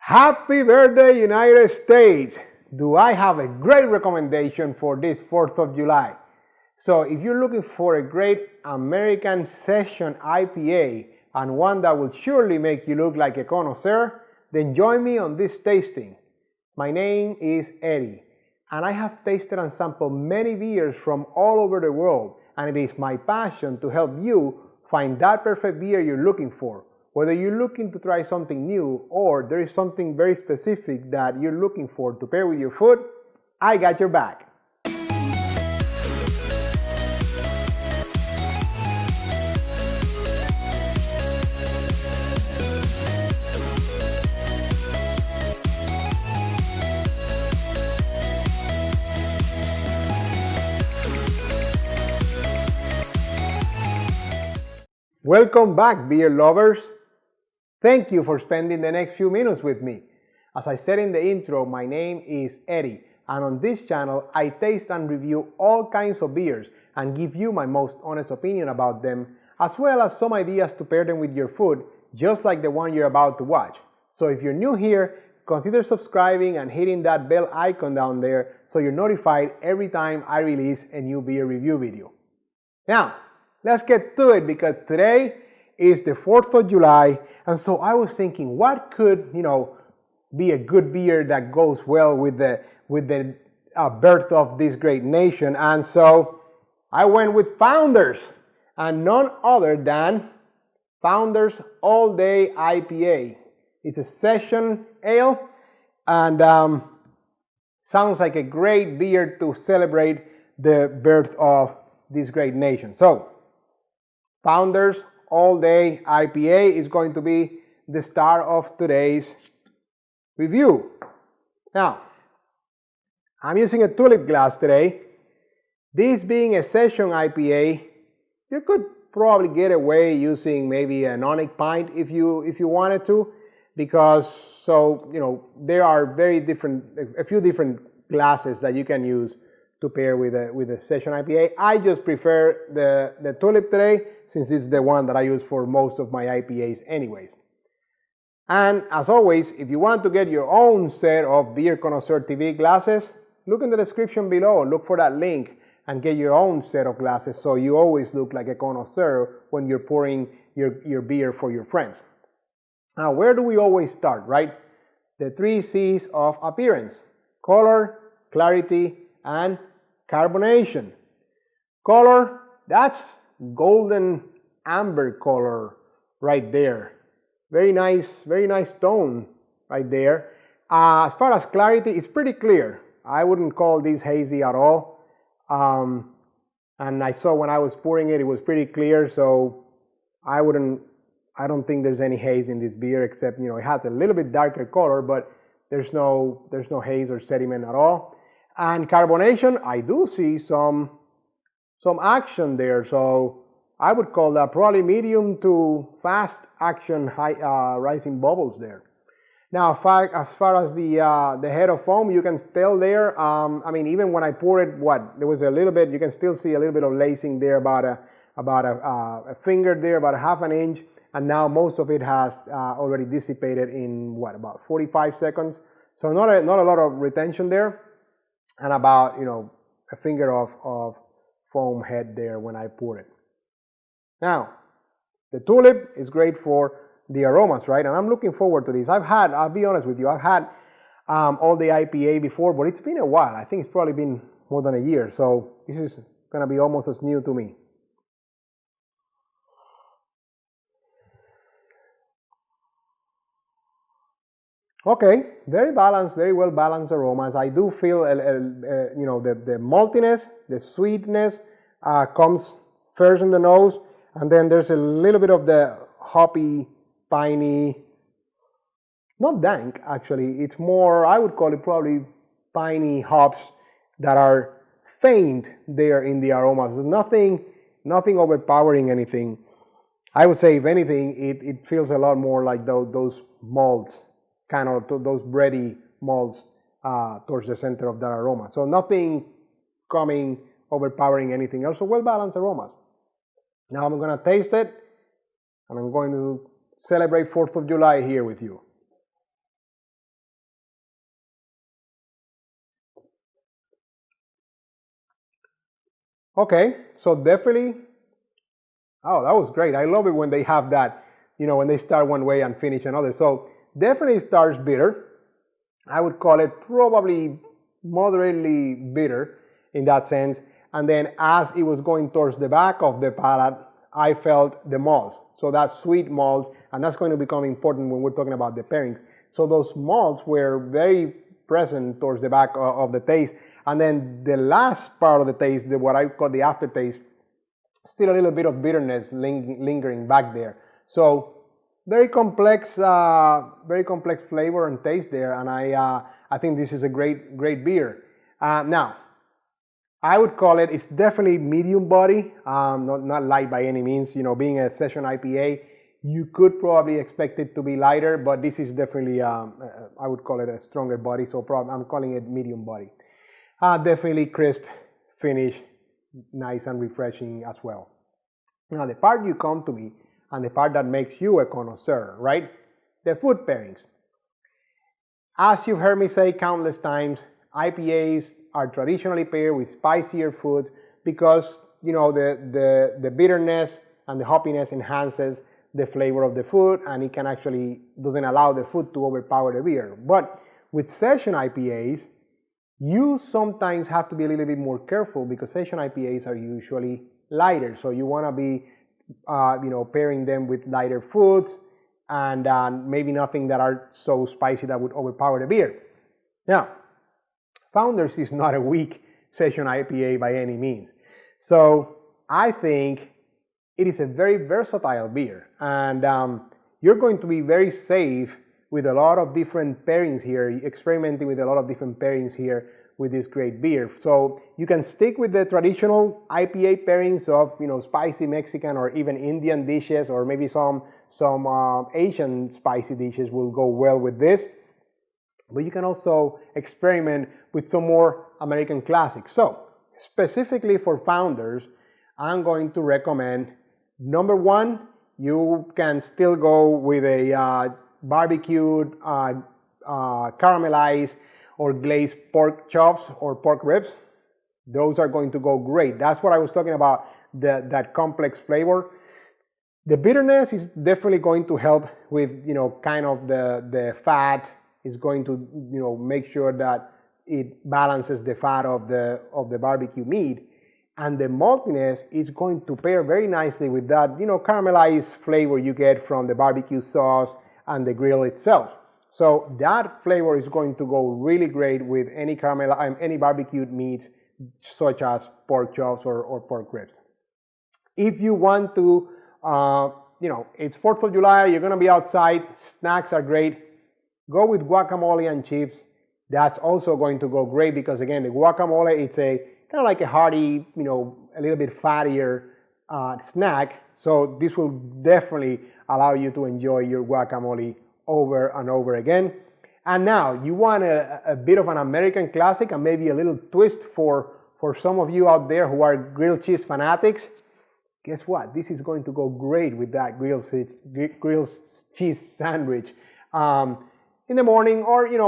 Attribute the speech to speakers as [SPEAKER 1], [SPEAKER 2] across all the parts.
[SPEAKER 1] Happy birthday, United States! Do I have a great recommendation for this 4th of July? So if you're looking for a great American session IPA and one that will surely make you look like a connoisseur, then join me on this tasting. My name is Eddie, and I have tasted and sampled many beers from all over the world, and it is my passion to help you find that perfect beer you're looking for. Whether you're looking to try something new or there is something very specific that you're looking for to pair with your food, I got your back. Welcome back, beer lovers. Thank you for spending the next few minutes with me. As I said in the intro, my name is Eddie, and on this channel I taste and review all kinds of beers and give you my most honest opinion about them, as well as some ideas to pair them with your food, just like the one you're about to watch. So if you're new here, consider subscribing and hitting that bell icon down there so you're notified every time I release a new beer review video. Now, let's get to it, because today is the 4th of July, and so I was thinking, what could, be a good beer that goes well with the birth of this great nation? And so I went with Founders, and none other than Founders All Day IPA. It's a session ale, and sounds like a great beer to celebrate the birth of this great nation. So Founders All Day IPA is going to be the star of today's review. Now, I'm using a tulip glass today. This being a session IPA, you could probably get away using maybe an onyx pint if you wanted to, because there are a few different glasses that you can use to pair with a session IPA. I just prefer the tulip today, since it's the one that I use for most of my IPAs anyways. And as always, if you want to get your own set of Beer Connoisseur TV glasses, look in the description below, look for that link and get your own set of glasses so you always look like a connoisseur when you're pouring your beer for your friends. Now, where do we always start, right? The 3 C's of appearance: color, clarity, and carbonation. Color, that's golden amber color right there. Very nice tone right there. As far as clarity, it's pretty clear. I wouldn't call this hazy at all. And I saw when I was pouring it, it was pretty clear, so I don't think there's any haze in this beer, except it has a little bit darker color, but there's no haze or sediment at all. And carbonation, I do see some action there, so I would call that probably medium to fast action, high rising bubbles there. Now, as far as the head of foam, you can tell there. Even when I pour it, there was a little bit. You can still see a little bit of lacing there, about a finger there, about a half an inch, and now most of it has already dissipated in about 45 seconds. So not a lot of retention there, and about a finger of foam head there when I pour it. Now, the tulip is great for the aromas, right? And I'm looking forward to this. I'll be honest with you, I've had All Day IPA before, but it's been a while. I think it's probably been more than a year, so this is going to be almost as new to me. Okay, very balanced, very well balanced aromas. I do feel the maltiness, the sweetness comes first in the nose, and then there's a little bit of the hoppy, piney, not dank actually, it's more, I would call it probably piney hops that are faint there in the aromas. There's nothing overpowering anything. I would say, if anything, it feels a lot more like those malts, kind of those bready malts towards the center of that aroma. So nothing coming overpowering anything else. So well balanced aromas. Now I'm going to taste it, and I'm going to celebrate 4th of July here with you. Okay, so definitely, oh, that was great. I love it when they have that, when they start one way and finish another. So definitely starts bitter. I would call it probably moderately bitter in that sense. And then as it was going towards the back of the palate, I felt the malts. So that's sweet malts, and that's going to become important when we're talking about the pairings. So those malts were very present towards the back of the taste. And then the last part of the taste, what I call the aftertaste, still a little bit of bitterness lingering back there. So very complex flavor and taste there, and I think this is a great beer. Now, I would call it's definitely medium body, not light by any means. Being a session IPA, you could probably expect it to be lighter, but this is definitely, I would call it a stronger body, so I'm calling it medium body. Definitely crisp finish, nice and refreshing as well. Now the part you come to me, and the part that makes you a connoisseur, right? The food pairings. As you've heard me say countless times, IPAs are traditionally paired with spicier foods because the bitterness and the hoppiness enhances the flavor of the food, and it can actually doesn't allow the food to overpower the beer. But with session IPAs, you sometimes have to be a little bit more careful because session IPAs are usually lighter, so you want to be pairing them with lighter foods and maybe nothing that are so spicy that would overpower the beer. Now, Founders is not a weak session IPA by any means, so I think it is a very versatile beer, and you're going to be very safe with a lot of different pairings here, experimenting with a lot of different pairings here with this great beer. So you can stick with the traditional IPA pairings of spicy Mexican or even Indian dishes, or maybe some Asian spicy dishes will go well with this. But you can also experiment with some more American classics. So specifically for Founders, I'm going to recommend number one, you can still go with a barbecued, caramelized or glazed pork chops or pork ribs. Those are going to go great. That's what I was talking about, that complex flavor. The bitterness is definitely going to help with kind of the fat. Is going to make sure that it balances the fat of the barbecue meat, and the maltiness is going to pair very nicely with that caramelized flavor you get from the barbecue sauce and the grill itself. So that flavor is going to go really great with any barbecued meats such as pork chops or pork ribs. If you want to, it's 4th of July, you're going to be outside, snacks are great. Go with guacamole and chips. That's also going to go great because again, the guacamole, it's a kind of like a hearty, a little bit fattier snack. So this will definitely allow you to enjoy your guacamole over and over again. And now you want a bit of an American classic and maybe a little twist for some of you out there who are grilled cheese fanatics. Guess what? This is going to go great with that grilled cheese sandwich. In the morning, or you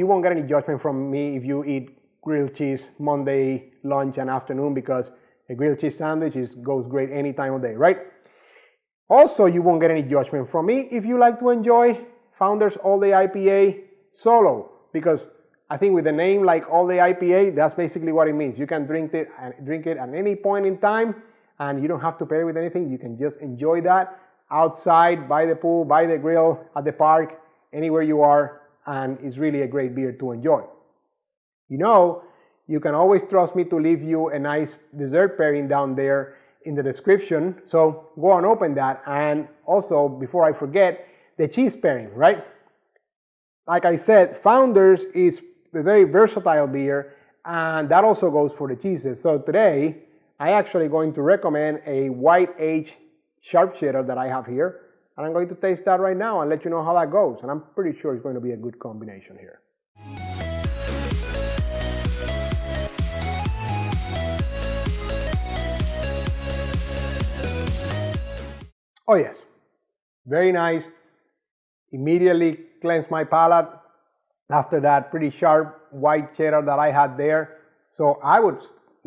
[SPEAKER 1] won't get any judgment from me if you eat grilled cheese Monday lunch and afternoon, because a grilled cheese sandwich goes great any time of day, right? Also, you won't get any judgment from me if you like to enjoy Founders All Day IPA solo, because I think with a name like All Day IPA, that's basically what it means. You can drink it at any point in time, and you don't have to pair it with anything. You can just enjoy that outside, by the pool, by the grill, at the park, anywhere you are, and it's really a great beer to enjoy. You can always trust me to leave you a nice dessert pairing down there in the description, so go and open that. And also, before I forget, the cheese pairing, right? Like I said, Founders is a very versatile beer, and that also goes for the cheeses. So today, I actually going to recommend a white aged sharp cheddar that I have here. And I'm going to taste that right now and let you know how that goes. And I'm pretty sure it's going to be a good combination here. Oh yes, very nice. Immediately cleansed my palate after that pretty sharp white cheddar that I had there. So I would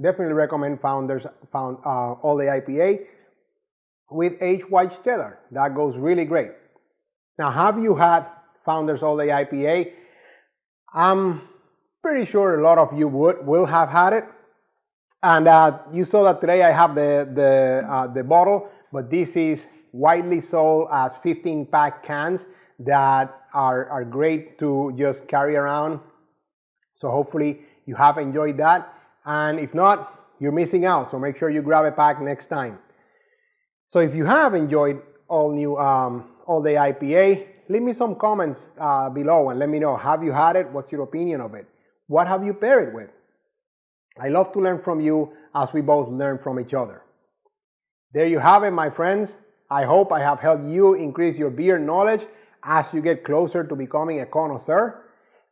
[SPEAKER 1] definitely recommend Founders All Day IPA with aged white cheddar. That goes really great. Now, have you had Founders All Day IPA? I'm pretty sure a lot of you will have had it. And you saw that today I have the bottle, but this is widely sold as 15-pack cans that are great to just carry around. So hopefully you have enjoyed that. And if not, you're missing out. So make sure you grab a pack next time. So if you have enjoyed All Day IPA, leave me some comments below and let me know. Have you had it? What's your opinion of it? What have you paired it with? I love to learn from you as we both learn from each other. There you have it, my friends. I hope I have helped you increase your beer knowledge as you get closer to becoming a connoisseur.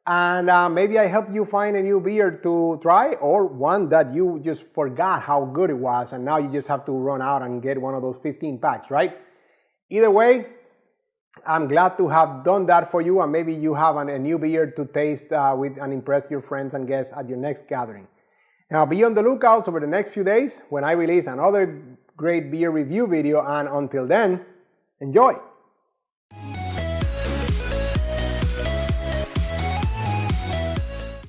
[SPEAKER 1] And maybe I helped you find a new beer to try, or one that you just forgot how good it was and now you just have to run out and get one of those 15 packs, right? Either way, I'm glad to have done that for you, and maybe you have a new beer to taste with and impress your friends and guests at your next gathering. Now be on the lookout over the next few days when I release another great beer review video, and until then, enjoy!